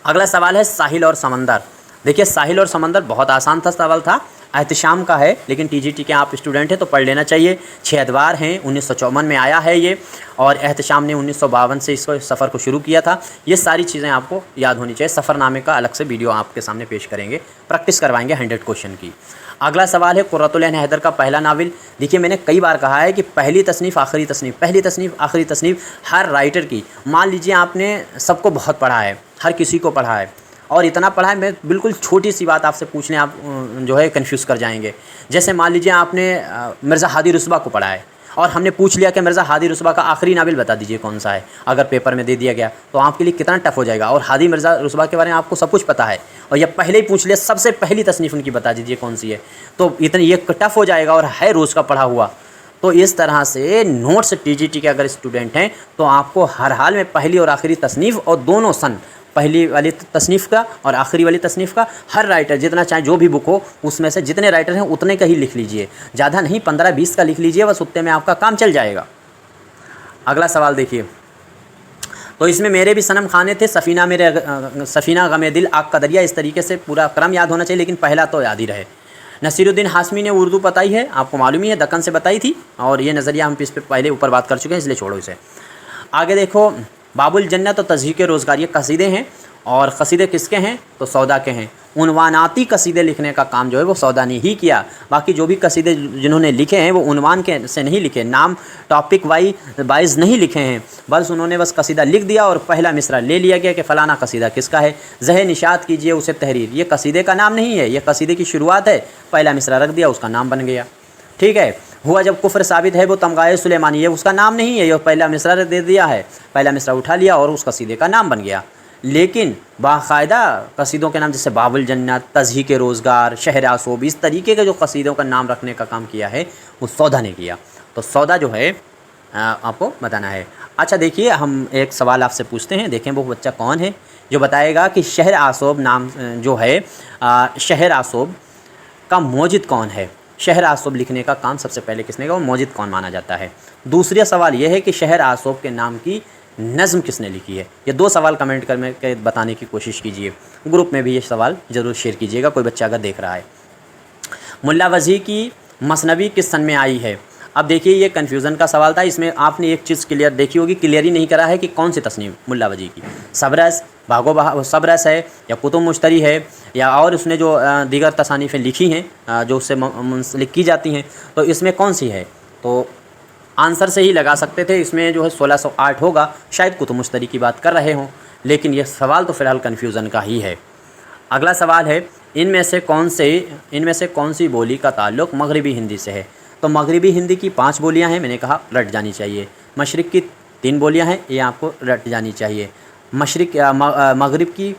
अगला सवाल है साहिल और समंदर। देखिए साहिल और समंदर बहुत आसान था सवाल था, एहतिशाम का है, लेकिन TGT के आप स्टूडेंट हैं तो पढ़ लेना चाहिए। 6 अदवार हैं, 1954 में आया है ये, और एहतिशाम ने 1952 से इसको सफ़र को शुरू किया था। ये सारी चीज़ें आपको याद होनी चाहिए। सफ़रनामे का अलग से वीडियो आपके सामने पेश करेंगे, प्रैक्टिस करवाएंगे 100 क्वेश्चन की। अगला सवाल है कुर्रतुल ऐन हैदर का पहला नावल। देखिए मैंने कई बार कहा है कि पहली तसनीफ़ आखिरी तसनीफ़, पहली तसनीफ़ आखिरी तसनीफ़ हर राइटर की, मान लीजिए आपने सबको बहुत पढ़ा है, हर किसी को पढ़ा है और इतना पढ़ा है, मैं बिल्कुल छोटी सी बात आपसे पूछने आप जो है कन्फ्यूज़ कर जाएंगे। जैसे मान लीजिए आपने मिर्ज़ा हादी रुस्बा को पढ़ा है और हमने पूछ लिया कि मिर्ज़ा हादी रुस्बा का आखिरी नावल बता दीजिए कौन सा है, अगर पेपर में दे दिया गया तो आपके लिए कितना टफ हो जाएगा। और हादी मिर्ज़ा रुस्बा के बारे में आपको सब कुछ पता है और ये पहले ही पूछ लिया सबसे पहली तसनीफ़ उनकी बता दीजिए कौन सी है, तो इतनी ये टफ हो जाएगा और है रोज़ का पढ़ा हुआ। तो इस तरह से नोट्स TGT के अगर स्टूडेंट हैं तो आपको हर हाल में पहली और आखिरी तसनीफ़ और दोनों सन, पहली वाली तसनीफ़ का और आखिरी वाली तसनीफ़ का, हर राइटर जितना चाहे जो भी बुक हो उसमें से जितने राइटर हैं उतने का ही लिख लीजिए, ज़्यादा नहीं, 15-20 का लिख लीजिए, बस उतने में आपका काम चल जाएगा। अगला सवाल देखिए, तो इसमें मेरे भी सनम खाने थे, सफ़ीना गमे दिल, आग का दरिया, इस तरीके से पूरा क्रम याद होना चाहिए, लेकिन पहला तो याद ही रहे। नसीरुद्दीन हाशमी ने उर्दू बताई है, आपको मालूम ही है, दक्कन से बताई थी, और ये नज़रिया हम इस पर पहले ऊपर बात कर चुके हैं, इसलिए छोड़ो इसे। आगे देखो, बाबुल जन्नत और तज़हीक रोज़गार, ये कसीदे हैं, और कसीदे किसके हैं, तो सौदा के हैं। उन्वानाती कसीदे लिखने का काम जो है वो सौदा ने ही किया। बाकी जो भी कसीदे जिन्होंने लिखे हैं वो उन्वान के से नहीं लिखे, नाम टॉपिक वाइज नहीं लिखे हैं, बस उन्होंने बस कसीदा लिख दिया और पहला मिसरा ले लिया गया कि फ़लाना कसीदा किसका है, ज़ह निशात कीजिए उसे तहरीर। ये कसीदे का नाम नहीं है, ये कसीदे की शुरुआत है, पहला मिसरा रख दिया, उसका नाम बन गया। ठीक है। हुआ जब कुफ्र साबित है वो तमगाए सुलेमानी, ये उसका नाम नहीं है, ये पहला मिसरा दे दिया है, पहला मिसरा उठा लिया और उस कसीदे का नाम बन गया। लेकिन बाकायदा कसीदों के नाम जैसे बाबुल जन्नत, तज़हीक रोज़गार, शहर आसोब, इस तरीके के जो कसीदों का नाम रखने का काम किया है वो सौदा ने किया। तो सौदा जो है आपको बताना है। अच्छा देखिए, हम एक सवाल आपसे पूछते हैं, देखें वो बच्चा कौन है जो बताएगा कि शहर आसोब नाम जो है, शहर आसोब का मौजिद कौन है। शहर आसोब लिखने का काम सबसे पहले किसने किया, वो मौजिद कौन माना जाता है। दूसरा सवाल ये है कि शहर आसोब के नाम की नज़्म किसने लिखी है। ये 2 सवाल कमेंट कर बताने की कोशिश कीजिए। ग्रुप में भी ये सवाल ज़रूर शेयर कीजिएगा, कोई बच्चा अगर देख रहा है। मुल्ला वज़ी की मसनवी किस सन में आई है। अब देखिए, ये कन्फ्यूज़न का सवाल था, इसमें आपने एक चीज़ क्लियर देखी होगी, क्लियर ही नहीं करा है कि कौन सी तस्नीफ मुल्ला वज़ी की, सबरस, सबरस है या कुतुब मुश्तरी है, या और उसने जो दीगर तसानीफ़ें लिखी हैं जो उससे मुंसलिक की जाती हैं, तो इसमें कौन सी है। तो आंसर से ही लगा सकते थे, इसमें जो है 1608 होगा, शायद कुतुब मुश्तरी की बात कर रहे हों, लेकिन ये सवाल तो फ़िलहाल कन्फ्यूज़न का ही है। अगला सवाल है, इनमें से कौन सी बोली का ताल्लुक़ मगरिबी हिंदी से है। तो मगरिबी हिंदी की 5 बोलियां हैं, मैंने कहा रट जानी चाहिए। मशरिक़ की 3 बोलियां हैं, ये आपको रट जानी चाहिए। मगरिब की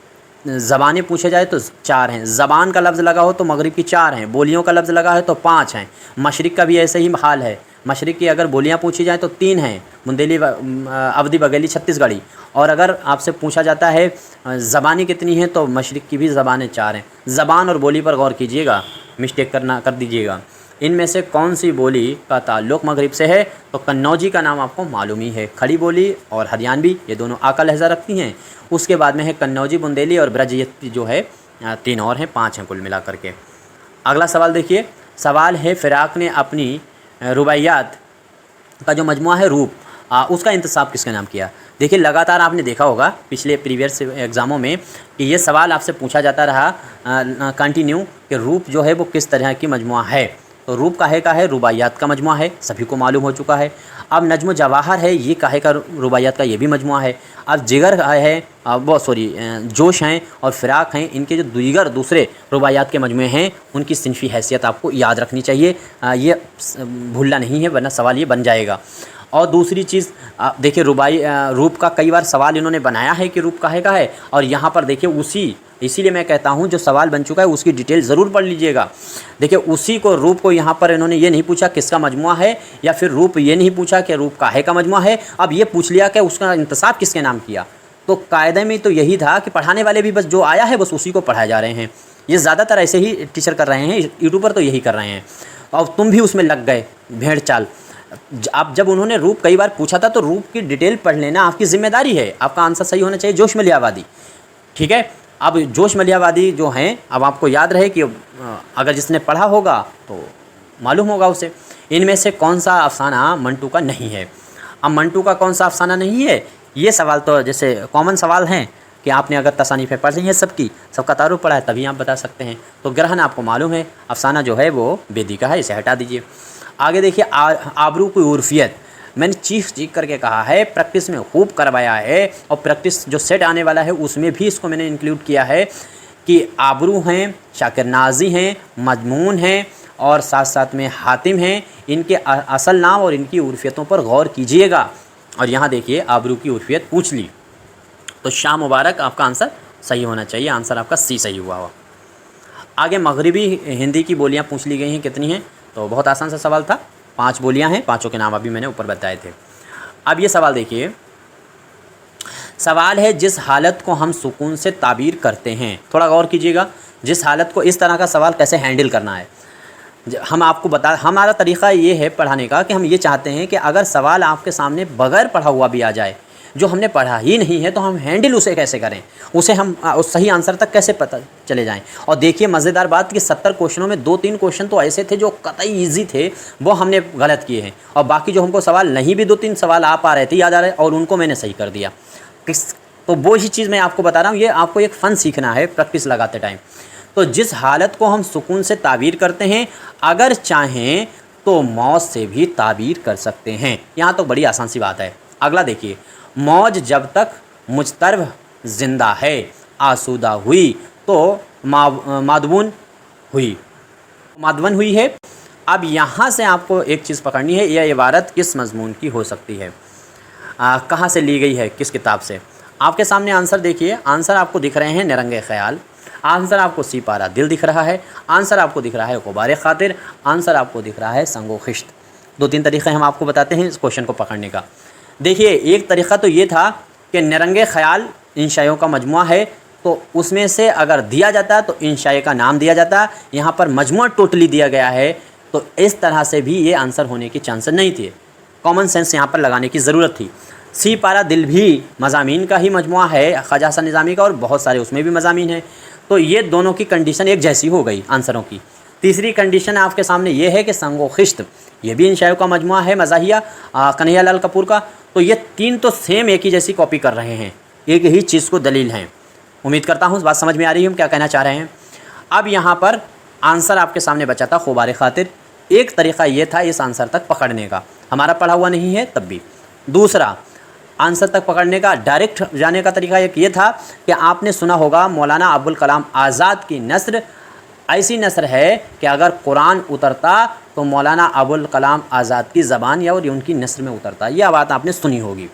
ज़बानें पूछे जाए तो 4 हैं, ज़बान का लफ्ज़ लगा हो तो मगरिब की 4 हैं, बोलियों का लफ्ज़ लगा है तो 5 हैं। मशरिक़ का भी ऐसे ही हाल है, मशरिक़ की अगर बोलियां पूछी जाएँ तो 3 हैं, बुंदेली, अवधी, बघेली, छत्तीसगढ़ी। और अगर आपसे पूछा जाता है ज़बानें कितनी हैं तो मशरिक़ की भी ज़बानें 4 हैं। ज़बान और बोली पर गौर कीजिएगा, मिस्टेक कर दीजिएगा। इनमें से कौन सी बोली का ताल्लुक़ मगरिब से है, तो कन्नौजी का नाम आपको मालूम ही है। खड़ी बोली और हरियाणवी ये दोनों आका लहजा रखती हैं। उसके बाद में है कन्नौजी, बुंदेली और ब्रज, ये जो है 3 और हैं, 5 हैं कुल मिला करके। अगला सवाल देखिए, सवाल है फ़िराक ने अपनी रुबाइयात का जो मजमुआ है रूप, उसका इंतसाब किसके नाम किया। देखिए, लगातार आपने देखा होगा पिछले प्रीवियस एग्ज़ामों में कि ये सवाल आपसे पूछा जाता रहा कंटिन्यू कि रूप जो है वो किस तरह की मजमुआ है। तो रूप काहे का है, रुबाइयात का मजमुआ है, सभी को मालूम हो चुका है। अब नज्म जवाहर है, ये काहे का, रुबाइयात का ये भी मजमुआ है। अब जिगर है, जोश हैं और फ़िराक हैं, इनके जो दीगर दूसरे रुबाइयात के मजमुए हैं उनकी सिनफ़ी हैसियत आपको याद रखनी चाहिए, ये भूलना नहीं है वरना सवाल ये बन जाएगा। और दूसरी चीज़ देखिए, रूप का कई बार सवाल इन्होंने बनाया है कि रूप काहे का है, और यहाँ पर देखिए इसीलिए मैं कहता हूँ जो सवाल बन चुका है उसकी डिटेल ज़रूर पढ़ लीजिएगा। देखिए, उसी को रूप को यहाँ पर इन्होंने ये नहीं पूछा किसका मजमुआ है, या फिर रूप ये नहीं पूछा कि रूप काहे का मजमुआ है, अब ये पूछ लिया कि उसका इंतसाब किसके नाम किया। तो कायदे में तो यही था कि पढ़ाने वाले भी बस जो आया है बस उसी को पढ़ाए जा रहे हैं। ये ज़्यादातर ऐसे ही टीचर कर रहे हैं, यूट्यूबर तो यही कर रहे हैं, और तुम भी उसमें लग गए भेड़ चाल। अब जब उन्होंने रूप कई बार पूछा था तो रूप की डिटेल पढ़ लेना आपकी ज़िम्मेदारी है, आपका आंसर सही होना चाहिए। जोश मलियावादी, ठीक है। अब जोश मलियावादी जो हैं, अब आपको याद रहे कि अगर जिसने पढ़ा होगा तो मालूम होगा उसे। इनमें से कौन सा अफसाना मंटू का नहीं है। अब मंटू का कौन सा अफसाना नहीं है, ये सवाल तो जैसे कॉमन सवाल हैं कि आपने अगर तसानीफ़ें पढ़ ली हैं सबका तारुफ पढ़ा है तभी आप बता सकते हैं। तो ग्रहण आपको मालूम है, अफसाना जो है वो बेदी का है, इसे हटा दीजिए। आगे देखिए, आबरू की उर्फियत, मैंने चीख करके कहा है, प्रैक्टिस में खूब करवाया है, और प्रैक्टिस जो सेट आने वाला है उसमें भी इसको मैंने इंक्लूड किया है कि आबरू हैं, शाकिर नाजी हैं, मजमून हैं और साथ साथ में हातिम हैं। इनके असल नाम और इनकी उर्फियतों पर गौर कीजिएगा। और यहाँ देखिए, आबरू की उर्फियत पूछ ली तो शाह मुबारक आपका आंसर सही होना चाहिए, आंसर आपका सी सही हुआ। आगे मगरिबी हिंदी की बोलियाँ पूछ ली गई हैं, कितनी हैं, तो बहुत आसान सा सवाल था, 5 बोलियां हैं, 5 के नाम अभी मैंने ऊपर बताए थे। अब ये सवाल देखिए, सवाल है जिस हालत को हम सुकून से ताबीर करते हैं, थोड़ा गौर कीजिएगा, जिस हालत को, इस तरह का सवाल कैसे हैंडल करना है। हम आपको हमारा तरीक़ा ये है पढ़ाने का कि हम ये चाहते हैं कि अगर सवाल आपके सामने बग़ैर पढ़ा हुआ भी आ जाए जो हमने पढ़ा ही नहीं है तो हम हैंडल उसे कैसे करें, उसे हम उस सही आंसर तक कैसे पता चले जाएं। और देखिए मज़ेदार बात कि 70 क्वेश्चनों में 2-3 क्वेश्चन तो ऐसे थे जो कतई ईजी थे, वो हमने गलत किए हैं, और बाकी जो हमको सवाल नहीं भी 2-3 सवाल आ पा रहे थे, याद आ रहे, और उनको मैंने सही कर दिया। तो वो ही चीज़ मैं आपको बता रहा हूँ, ये आपको एक फ़न सीखना है प्रैक्टिस लगाते टाइम। तो जिस हालत को हम सुकून से ताबीर करते हैं, अगर चाहें तो मौत से भी ताबीर कर सकते हैं। यहाँ तो बड़ी आसान सी बात है। अगला देखिए, मौज जब तक मुजतरब जिंदा है, आसूदा हुई तो मादवून हुई है। अब यहाँ से आपको एक चीज़ पकड़नी है, यह इबारत किस मजमून की हो सकती है, कहाँ से ली गई है, किस किताब से। आपके सामने आंसर देखिए, आंसर आपको दिख रहे हैं निरंगे ख्याल, आंसर आपको सिपारा दिल दिख रहा है, आंसर आपको दिख रहा है गुबारे खातिर, आंसर आपको दिख रहा है संगो खिश्त। 2-3 तरीक़े हम आपको बताते हैं इस क्वेश्चन को पकड़ने का। देखिए, एक तरीक़ा तो ये था कि निरंगे ख्याल इंशाइयों का मजमुआ है, तो उसमें से अगर दिया जाता तो इंशाई का नाम दिया जाता। यहाँ पर मजमुआ टोटली दिया गया है, तो इस तरह से भी ये आंसर होने की चांसेस नहीं थे। कॉमन सेंस यहाँ पर लगाने की ज़रूरत थी। सी पारा दिल भी मज़ामीन का ही मजमुआ है ख्वाजा हसन निज़ामी का, और बहुत सारे उसमें भी मज़ामीन हैं, तो ये दोनों की कंडीशन एक जैसी हो गई आंसरों की। तीसरी कंडीशन आपके सामने ये है कि संगो खिश्त, ये भी इंशाइयों का मजमुआ है मज़ाहिया कन्हैया लाल कपूर का। तो ये तीन तो सेम एक ही जैसी कॉपी कर रहे हैं, एक ही चीज़ को दलील हैं। उम्मीद करता हूँ इस बात समझ में आ रही है हम क्या कहना चाह रहे हैं। अब यहाँ पर आंसर आपके सामने बचा था खुबारे खातिर। एक तरीक़ा ये था इस आंसर तक पकड़ने का, हमारा पढ़ा हुआ नहीं है तब भी। दूसरा आंसर तक पकड़ने का, डायरेक्ट जाने का तरीका एक ये था कि आपने सुना होगा मौलाना अबुल कलाम आज़ाद की नस्र ऐसी नस्र है कि अगर कुरान उतरता तो मौलाना अबुल कलाम आज़ाद की ज़बान या और उनकी नस्र में उतरता। यह बात आपने सुनी होगी,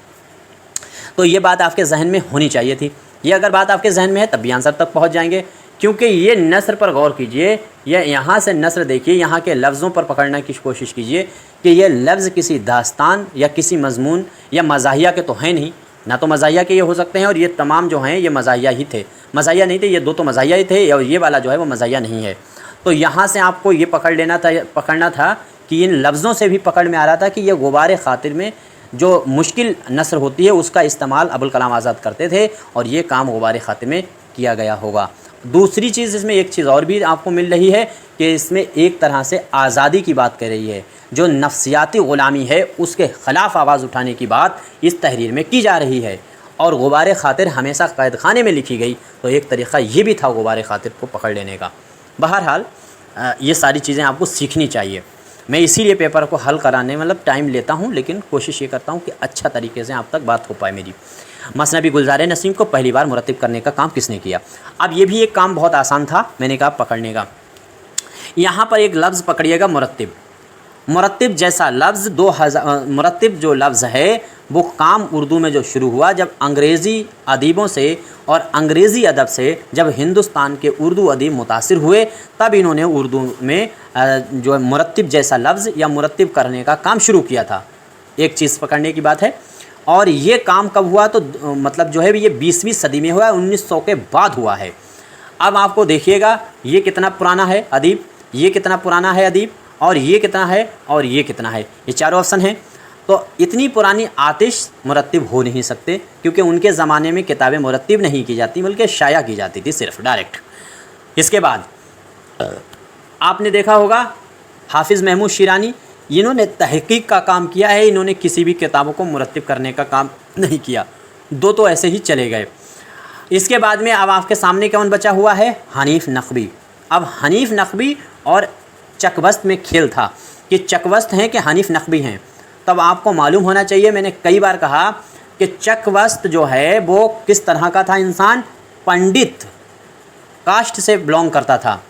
तो ये बात आपके जहन में होनी चाहिए थी। ये अगर बात आपके जहन में है तब भी आंसर तक पहुंच जाएंगे, क्योंकि ये नस्र पर गौर कीजिए। ये यहाँ से नस्र देखिए, यहाँ के लफ्ज़ों पर पकड़ने की कोशिश कीजिए कि ये लफ्ज़ किसी दास्तान या किसी मजमून या मज़ाहिया के तो हैं नहीं, ना तो मज़ाहिया के ये हो सकते हैं, और ये तमाम जो हैं ये मज़ाहिया ही थे, मज़ाहिया नहीं थे, ये दो तो मज़ाहिया ही थे, और ये वाला जो है वो मज़ाहिया नहीं है। तो यहाँ से आपको ये पकड़ना था कि इन लफ्ज़ों से भी पकड़ में आ रहा था कि ये गुबारे ख़ातिर में जो मुश्किल नस्र होती है उसका इस्तेमाल अबुल कलाम आज़ाद करते थे, और ये काम गुबारे ख़ातिर में किया गया होगा। दूसरी चीज़ इसमें एक चीज़ और भी आपको मिल रही है कि इसमें एक तरह से आज़ादी की बात कर रही है, जो नफ्सियाती ग़ुलामी है उसके ख़िलाफ़ आवाज़ उठाने की बात इस तहरीर में की जा रही है। और गुबारे ख़ातिर हमेशा क़ैद खाने में लिखी गई, तो एक तरीक़ा ये भी था गुबारे ख़ातिर को पकड़ लेने का। बहरहाल ये सारी चीज़ें आपको सीखनी चाहिए। मैं इसीलिए पेपर को हल कराने मतलब टाइम लेता हूँ, लेकिन कोशिश ये करता हूँ कि अच्छा तरीके से आप तक बात हो पाए मेरी। मसनबी गुलज़ार नसीम को पहली बार मुरत्तिब करने का काम किसने किया? अब ये भी एक काम बहुत आसान था, मैंने कहा पकड़ने का। यहाँ पर एक लफ्ज़ पकड़िएगा, मुरत्तिब। मुरत्तिब जैसा लफ्ज़ 2000 मुरत्तिब जो लफ्ज़ है वो काम उर्दू में जो शुरू हुआ जब अंग्रेज़ी अदीबों से और अंग्रेज़ी अदब से जब हिंदुस्तान के उर्दू अदीब मुतासिर हुए, तब इन्होंने उर्दू में जो मुरत्तिब जैसा लफ्ज़ या मुरत्तिब करने का काम शुरू किया था। एक चीज़ पकड़ने की बात है। और ये काम कब हुआ? तो मतलब जो है ये 20वीं सदी में हुआ, 1900 के बाद हुआ है। अब आपको देखिएगा ये कितना पुराना है अदीब, ये कितना पुराना है अदीब, और ये कितना है, और ये कितना है। ये चारों ऑप्शन हैं। तो इतनी पुरानी आतिश मुरत्तिब हो नहीं सकते, क्योंकि उनके ज़माने में किताबें मुरत्तिब नहीं की जाती बल्कि शाया की जाती थी, सिर्फ डायरेक्ट। इसके बाद आपने देखा होगा हाफिज़ महमूद शिरानी, इन्होंने तहक़ीक़ का काम किया है, इन्होंने किसी भी किताबों को मुरत्तिब करने का काम नहीं किया। दो तो ऐसे ही चले गए। इसके बाद में अब आपके सामने कौन बचा हुआ है? हनीफ़ नक़वी। अब हनीफ़ नक़वी और चकवस्त में खेल था कि चकवस्त हैं कि हनीफ़ नक़वी हैं। तब आपको मालूम होना चाहिए, मैंने कई बार कहा कि चकवस्त जो है वो किस तरह का था इंसान, पंडित कास्ट से बिलोंग करता था,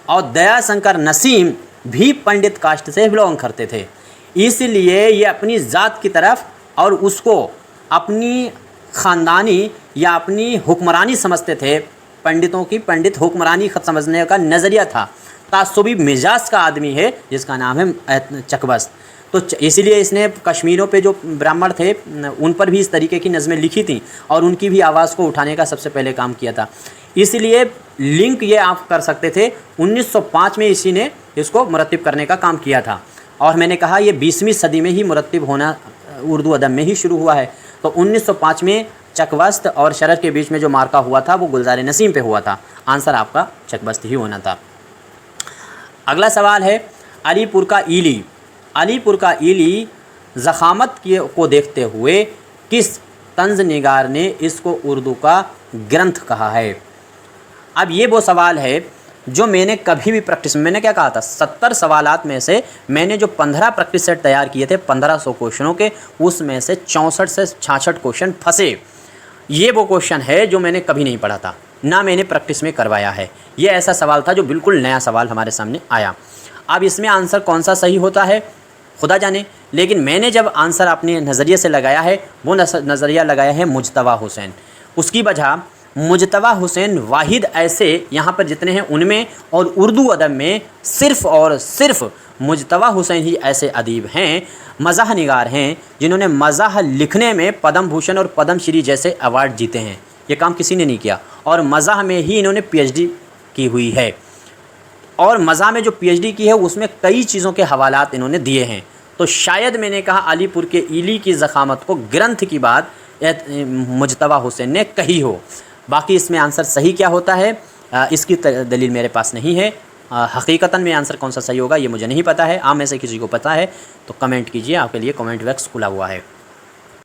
और दयाशंकर नसीम भी पंडित कास्ट से बिलोंग करते थे। इसलिए ये अपनी ज़ात की तरफ और उसको अपनी ख़ानदानी या अपनी हुक्मरानी समझते थे। पंडितों की पंडित हुक्मरानी समझने का नज़रिया था। तासुबी मिजाज का आदमी है जिसका नाम है चकवस्त। तो इसीलिए इसने कश्मीरों पे जो ब्राह्मण थे उन पर भी इस तरीके की नज़में लिखी थी और उनकी भी आवाज़ को उठाने का सबसे पहले काम किया था। इसलिए लिंक ये आप कर सकते थे, 1905 में इसी ने इसको मुरत्तिब करने का काम किया था। और मैंने कहा ये 20वीं सदी में ही मुरत्तिब होना उर्दू अदब में ही शुरू हुआ है। तो 1905 में चकबस्त और शरद के बीच में जो मार्का हुआ था वो गुलजार नसीम पे हुआ था। आंसर आपका चकबस्त ही होना था। अगला सवाल है अलीपुर का ईली। अलीपुर का ईली ज़खामत को देखते हुए किस तंज निगार ने इसको उर्दू का ग्रंथ कहा है। अब ये वो सवाल है जो मैंने कभी भी प्रैक्टिस में, मैंने क्या कहा था, 70 सवालात में से मैंने जो 15 प्रैक्टिस सेट तैयार किए थे 1500 क्वेश्चनों के, उसमें से 64 से 66 क्वेश्चन फंसे। ये वो क्वेश्चन है जो मैंने कभी नहीं पढ़ा था, ना मैंने प्रैक्टिस में करवाया है। ये ऐसा सवाल था जो बिल्कुल नया सवाल हमारे सामने आया। अब इसमें आंसर कौन सा सही होता है खुदा जाने, लेकिन मैंने जब आंसर अपने नज़रिए से लगाया है वो नज़रिया लगाया है मुजतबा हुसैन। उसकी वजह मुजतबा हुसैन वाहिद ऐसे यहाँ पर जितने हैं उनमें और उर्दू अदब में सिर्फ़ और सिर्फ मुजतबा हुसैन ही ऐसे अदीब हैं, मज़ाह निगार हैं, जिन्होंने मज़ाह लिखने में पद्म भूषण और पद्म श्री जैसे अवार्ड जीते हैं। ये काम किसी ने नहीं किया और मज़ाह में ही इन्होंने PhD की हुई है और मज़ाह में जो PhD की है उसमें कई चीज़ों के हवालात इन्होंने दिए हैं। तो शायद मैंने कहा अलीपुर के ईली की ज़खामत को ग्रंथ की बात मुजतबा हुसैन ने कही हो। बाकी इसमें आंसर सही क्या होता है इसकी दलील मेरे पास नहीं है। हकीकतन में आंसर कौन सा सही होगा ये मुझे नहीं पता है। आप में से किसी को पता है तो कमेंट कीजिए, आपके लिए कमेंट बॉक्स खुला हुआ है।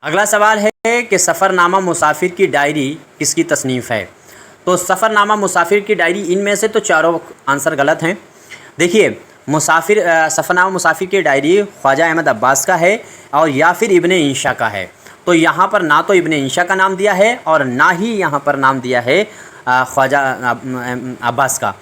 अगला सवाल है कि सफ़रनामा मुसाफिर की डायरी किसकी तसनीफ़ है। तो सफ़रनामा मुसाफिर की डायरी, इनमें से तो चारों आंसर गलत हैं। देखिए सफ़रनामा मुसाफिर की डायरी ख्वाजा अहमद अब्बास का है और या फिर इब्ने इंशा का है। तो यहाँ पर ना तो इब्ने इंशा का नाम दिया है और ना ही यहाँ पर नाम दिया है ख्वाजा अब्बास का।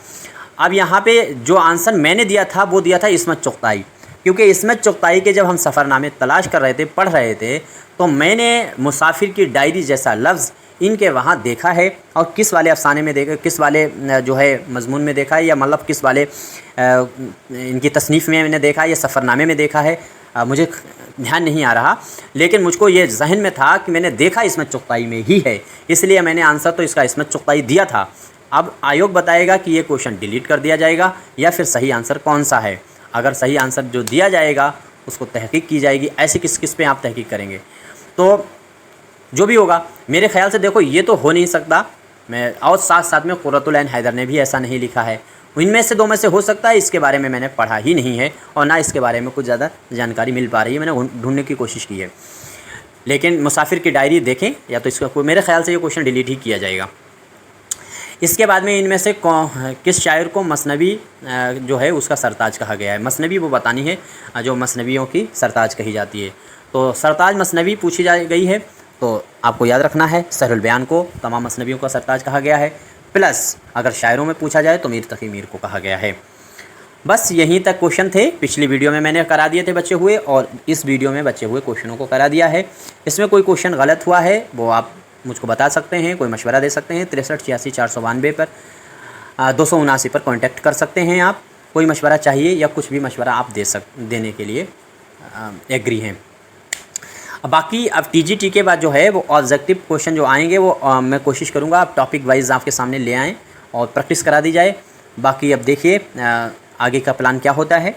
अब यहाँ पे जो आंसर मैंने दिया था वो दिया था इस्मत चुग़ताई, क्योंकि इस्मत चुग़ताई के जब हम सफ़रनामे तलाश कर रहे थे, पढ़ रहे थे, तो मैंने मुसाफिर की डायरी जैसा लफ्ज़ इनके वहाँ देखा है और किस वाले अफसाने में देखा, किस वाले जो है मज़मून में देखा है, या मतलब किस वाले इनकी तसनीफ़ में मैंने देखा है या सफ़रनामे में देखा है, मुझे ध्यान नहीं आ रहा, लेकिन मुझको ये जहन में था कि मैंने देखा इस्मत चुग़ताई में ही है, इसलिए मैंने आंसर तो इसका इस्मत चुग़ताई दिया था। अब आयोग बताएगा कि ये क्वेश्चन डिलीट कर दिया जाएगा या फिर सही आंसर कौन सा है। अगर सही आंसर जो दिया जाएगा उसको तहकीक की जाएगी। ऐसे किस पे आप तहकीक करेंगे? तो जो भी होगा मेरे ख़्याल से देखो ये तो हो नहीं सकता, मैं और साथ में क़ुर्रतुल ऐन हैदर ने भी ऐसा नहीं लिखा है। इनमें से दो में से हो सकता है, इसके बारे में मैंने पढ़ा ही नहीं है और ना इसके बारे में कुछ ज़्यादा जानकारी मिल पा रही है। मैंने ढूंढने की कोशिश की है, लेकिन मुसाफिर की डायरी देखें या तो इसका मेरे ख़्याल से ये क्वेश्चन डिलीट ही किया जाएगा। इसके बाद में इनमें से किस शायर को मसनवी जो है उसका सरताज कहा गया है। मसनवी वो बतानी है जो मसनवियों की सरताज कही जाती है। तो सरताज मसनवी पूछी जा गई है तो आपको याद रखना है सहरुल बयान को तमाम मसनवियों का सरताज कहा गया है, प्लस अगर शायरों में पूछा जाए तो मीर तकी मीर को कहा गया है। बस यहीं तक क्वेश्चन थे। पिछली वीडियो में मैंने करा दिए थे बचे हुए और इस वीडियो में बचे हुए क्वेश्चनों को करा दिया है। इसमें कोई क्वेश्चन गलत हुआ है वो आप मुझको बता सकते हैं, कोई मशवरा दे सकते हैं। 63 86 492 पर 279 पर कॉन्टैक्ट कर सकते हैं आप। कोई मशवरा चाहिए या कुछ भी मशवरा आप देने के लिए एग्री हैं। बाकी अब TGT के बाद जो है वो ऑब्जेक्टिव क्वेश्चन जो आएंगे वो मैं कोशिश करूँगा आप टॉपिक वाइज आपके सामने ले आएँ और प्रैक्टिस करा दी जाए। बाकी अब देखिए आगे का प्लान क्या होता है।